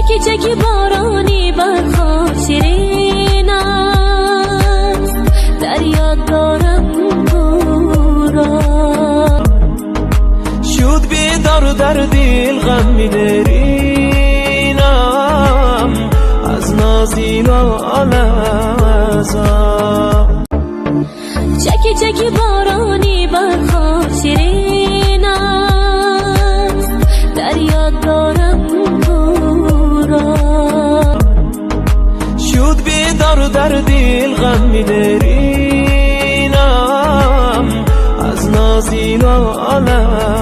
چکی چکی بارانی بر خاطرین است، در یاد دارم تو را. شد بیدار و در دل غم می‌درینم، از نازی لحظات. چکی چکی بارانی بر خاطرین است، در یاد دارم تو را. شد بیدار و در دل غم می‌درینم، از نازی لحظات.